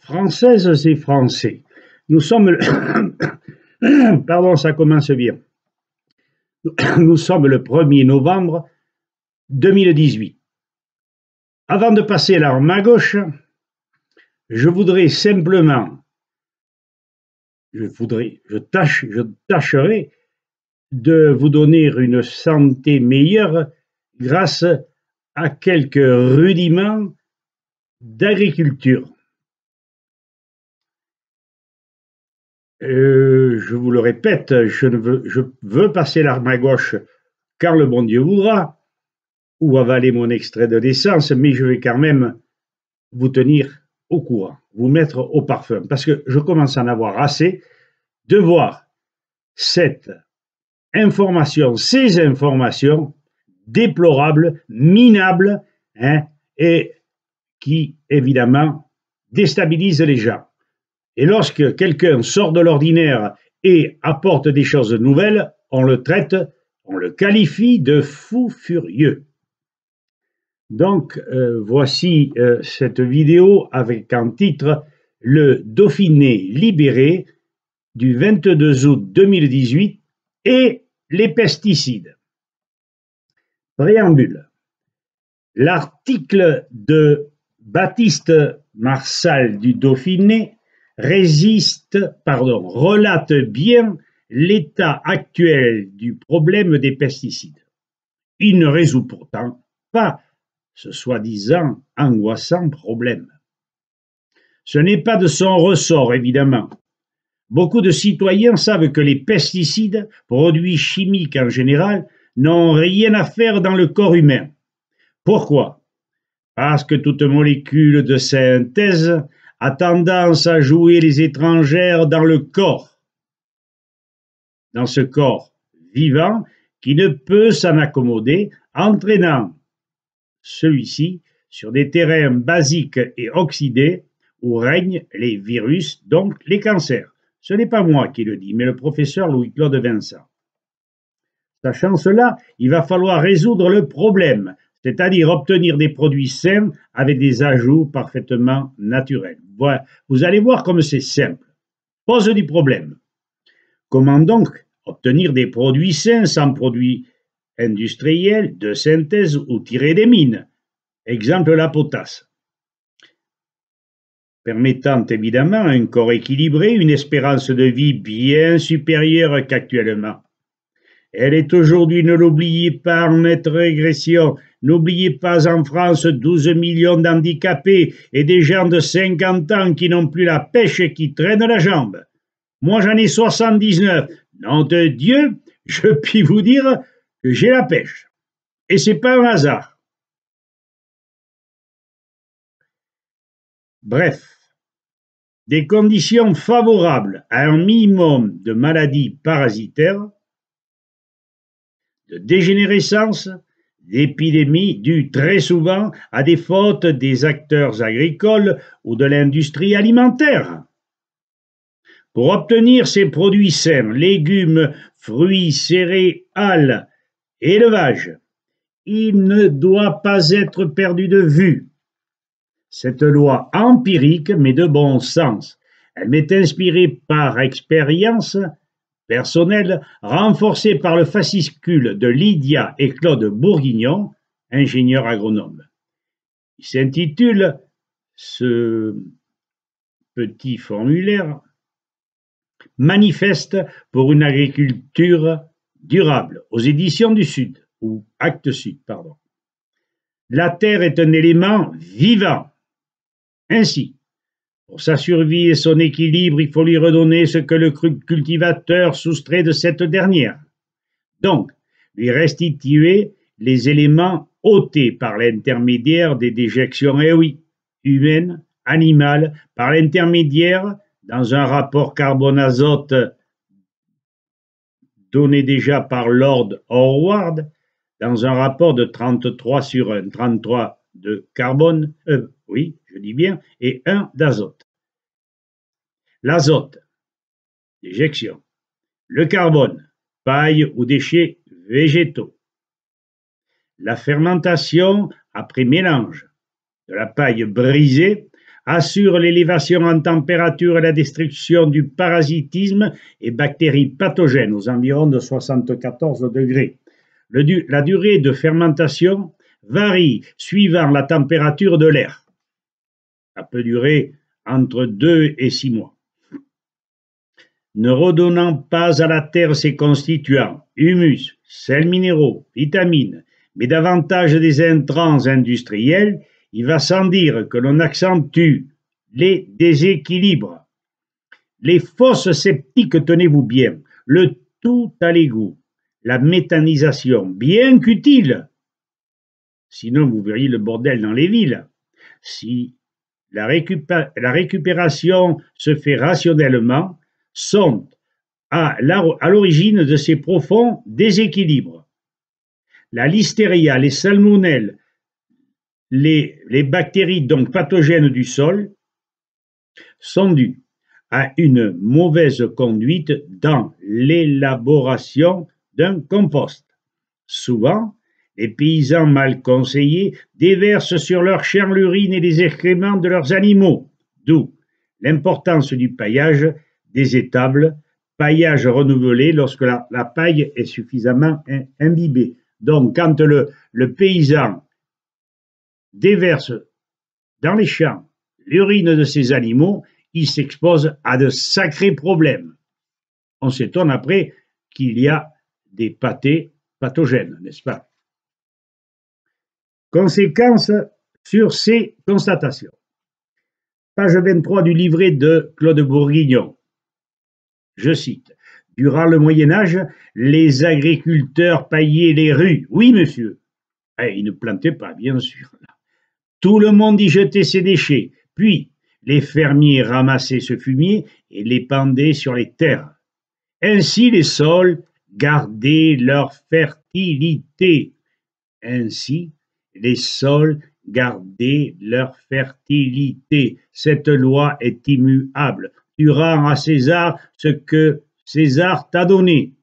Françaises et Français, nous sommes le... Pardon, ça commence bien. Nous sommes le 1er novembre 2018. Avant de passer l'arme à gauche, je tâcherai de vous donner une santé meilleure grâce à quelques rudiments d'agriculture. Je vous le répète, je veux passer l'arme à gauche quand le bon Dieu voudra, ou avaler mon extrait de naissance, mais je vais quand même vous tenir au courant, vous mettre au parfum, parce que je commence à en avoir assez de voir ces informations déplorables, minables, et qui, évidemment, déstabilisent les gens. Et lorsque quelqu'un sort de l'ordinaire et apporte des choses nouvelles, on le qualifie de fou furieux. Donc, voici cette vidéo avec en titre « Le Dauphiné libéré » du 22 août 2018 et les pesticides. Préambule. L'article de Baptiste Marsal du Dauphiné relate bien l'état actuel du problème des pesticides. Il ne résout pourtant pas ce soi-disant angoissant problème. Ce n'est pas de son ressort, évidemment. Beaucoup de citoyens savent que les pesticides, produits chimiques en général, n'ont rien à faire dans le corps humain. Pourquoi? Parce que toute molécule de synthèse a tendance à jouer les étrangères dans le corps. Dans ce corps vivant qui ne peut s'en accommoder, entraînant celui-ci sur des terrains basiques et oxydés où règnent les virus, donc les cancers. Ce n'est pas moi qui le dis, mais le professeur Louis-Claude Vincent. Sachant cela, il va falloir résoudre le problème, c'est-à-dire obtenir des produits sains avec des ajouts parfaitement naturels. Voilà. Vous allez voir comme c'est simple. Pose du problème. Comment donc obtenir des produits sains sans produits industriels, de synthèse ou tirés des mines? Exemple la potasse. Permettant évidemment un corps équilibré, une espérance de vie bien supérieure qu'actuellement. Elle est aujourd'hui, ne l'oubliez pas, en nette régression. N'oubliez pas en France 12 millions d'handicapés et des gens de 50 ans qui n'ont plus la pêche et qui traînent la jambe. Moi j'en ai 79. Nom de Dieu, je puis vous dire que j'ai la pêche. Et c'est pas un hasard. Bref, des conditions favorables à un minimum de maladies parasitaires, de dégénérescence, d'épidémies dues très souvent à des fautes des acteurs agricoles ou de l'industrie alimentaire. Pour obtenir ces produits sains, légumes, fruits, céréales, élevage, il ne doit pas être perdu de vue cette loi empirique mais de bon sens. Elle m'est inspirée par expérience personnelle, renforcée par le fascicule de Lydia et Claude Bourguignon, ingénieurs agronomes. Il s'intitule, ce petit formulaire, Manifeste pour une agriculture durable, aux éditions du Sud, ou Actes Sud, pardon. La terre est un élément vivant. Ainsi, pour sa survie et son équilibre, il faut lui redonner ce que le cultivateur soustrait de cette dernière. Donc, lui restituer les éléments ôtés par l'intermédiaire des déjections, eh oui, humaines, animales, par l'intermédiaire, dans un rapport carbone-azote donné déjà par Lord Howard, dans un rapport de 33 sur 1, 33 de carbone, oui, je dis bien, et 1 d'azote. L'azote, déjection. Le carbone, paille ou déchets végétaux. La fermentation après mélange de la paille brisée assure l'élévation en température et la destruction du parasitisme et bactéries pathogènes aux environs de 74 degrés. La durée de fermentation varie suivant la température de l'air. Ça peut durer entre 2 et 6 mois. Ne redonnant pas à la terre ses constituants, humus, sels minéraux, vitamines, mais davantage des intrants industriels, il va sans dire que l'on accentue les déséquilibres. Les fosses sceptiques, tenez-vous bien, le tout à l'égout, la méthanisation, bien qu'utile, sinon vous verriez le bordel dans les villes. Si la récupération se fait rationnellement, sont à l'origine de ces profonds déséquilibres. La listeria, les salmonelles, les bactéries donc pathogènes du sol sont dues à une mauvaise conduite dans l'élaboration d'un compost. Souvent, les paysans mal conseillés déversent sur leurs champs l'urine et les excréments de leurs animaux, d'où l'importance du paillage des étables, paillage renouvelé lorsque la paille est suffisamment imbibée. Donc, quand le paysan déverse dans les champs l'urine de ses animaux, il s'expose à de sacrés problèmes. On s'étonne après qu'il y a des pâtés pathogènes, n'est-ce pas? Conséquences sur ces constatations. Page 23 du livret de Claude Bourguignon. Je cite. Durant le Moyen-Âge, les agriculteurs paillaient les rues. Oui, monsieur. Ils ne plantaient pas, bien sûr. Tout le monde y jetait ses déchets. Puis, les fermiers ramassaient ce fumier et l'épandaient sur les terres. Ainsi, les sols gardaient leur fertilité. Ainsi, les sols gardaient leur fertilité. Cette loi est immuable. Tu rends à César ce que César t'a donné,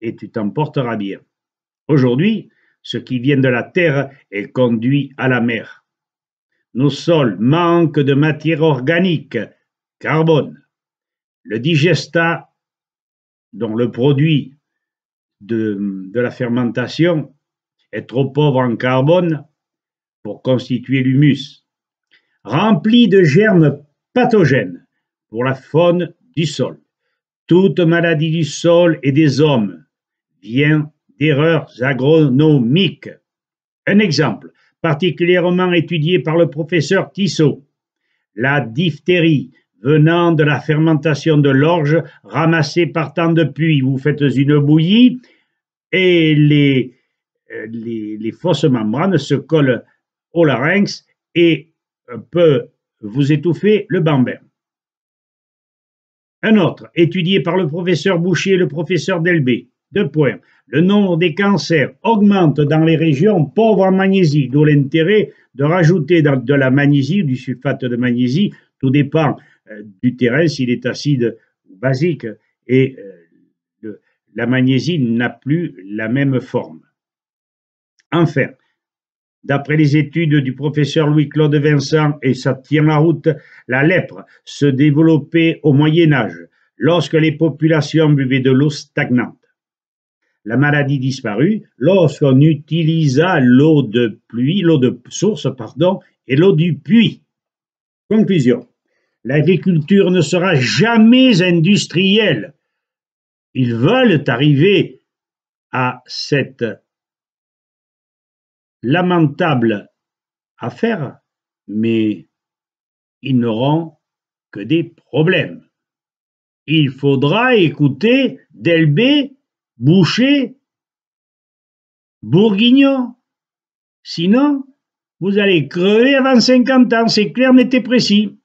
et tu t'en porteras bien. Aujourd'hui, ce qui vient de la terre est conduit à la mer. Nos sols manquent de matière organique, carbone. Le digestat, dont le produit de la fermentation, est trop pauvre en carbone pour constituer l'humus, rempli de germes pathogènes pour la faune du sol. Toute maladie du sol et des hommes vient d'erreurs agronomiques. Un exemple particulièrement étudié par le professeur Tissot, la diphtérie venant de la fermentation de l'orge ramassée par temps de pluie. Vous faites une bouillie et les fausses membranes se collent au larynx et peut vous étouffer le bambin. Un autre, étudié par le professeur Boucher et le professeur Delbé. 2 points. Le nombre des cancers augmente dans les régions pauvres en magnésie, d'où l'intérêt de rajouter de la magnésie, du sulfate de magnésie. Tout dépend du terrain, s'il est acide ou basique, et la magnésie n'a plus la même forme. Enfin, d'après les études du professeur Louis-Claude Vincent, et ça tient la route, la lèpre se développait au Moyen-Âge, lorsque les populations buvaient de l'eau stagnante. La maladie disparut lorsqu'on utilisa l'eau de source, et l'eau du puits. Conclusion. L'agriculture ne sera jamais industrielle. Ils veulent arriver à cette lamentable affaire, mais ils n'auront que des problèmes. Il faudra écouter Delbé, Boucher, Bourguignon. Sinon, vous allez crever avant 50 ans, c'est clair, net et précis.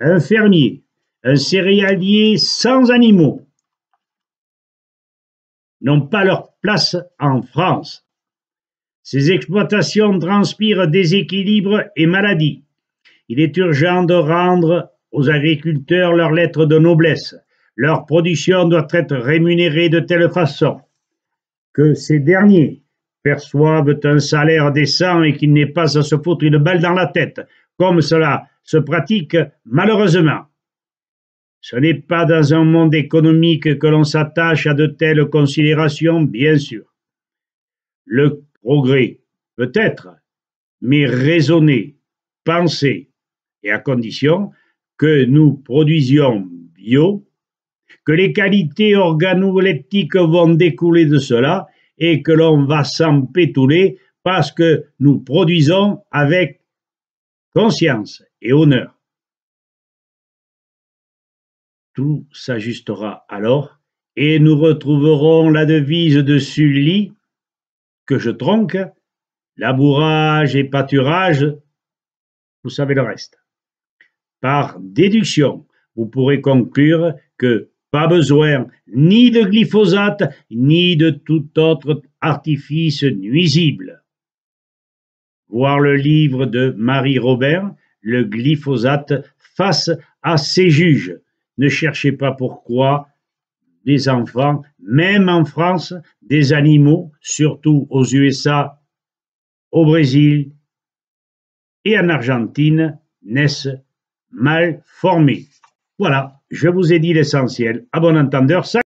Un fermier, un céréalier sans animaux n'ont pas leur place en France. Ces exploitations transpirent déséquilibre et maladie. Il est urgent de rendre aux agriculteurs leur lettre de noblesse. Leur production doit être rémunérée de telle façon que ces derniers perçoivent un salaire décent et qu'il n'est pas à se foutre une balle dans la tête, comme cela se pratique malheureusement. Ce n'est pas dans un monde économique que l'on s'attache à de telles considérations, bien sûr. Le progrès, peut-être, mais raisonné, pensé, et à condition que nous produisions bio, que les qualités organoleptiques vont découler de cela et que l'on va s'en pétouler parce que nous produisons avec conscience et honneur. Tout s'ajustera alors et nous retrouverons la devise de Sully que je tronque, labourage et pâturage, vous savez le reste. Par déduction, vous pourrez conclure que pas besoin ni de glyphosate, ni de tout autre artifice nuisible. Voir le livre de Marie Robert, Le glyphosate face à ses juges. Ne cherchez pas pourquoi des enfants, même en France, des animaux, surtout aux USA, au Brésil et en Argentine, naissent mal formés. Voilà, je vous ai dit l'essentiel. À bon entendeur, ça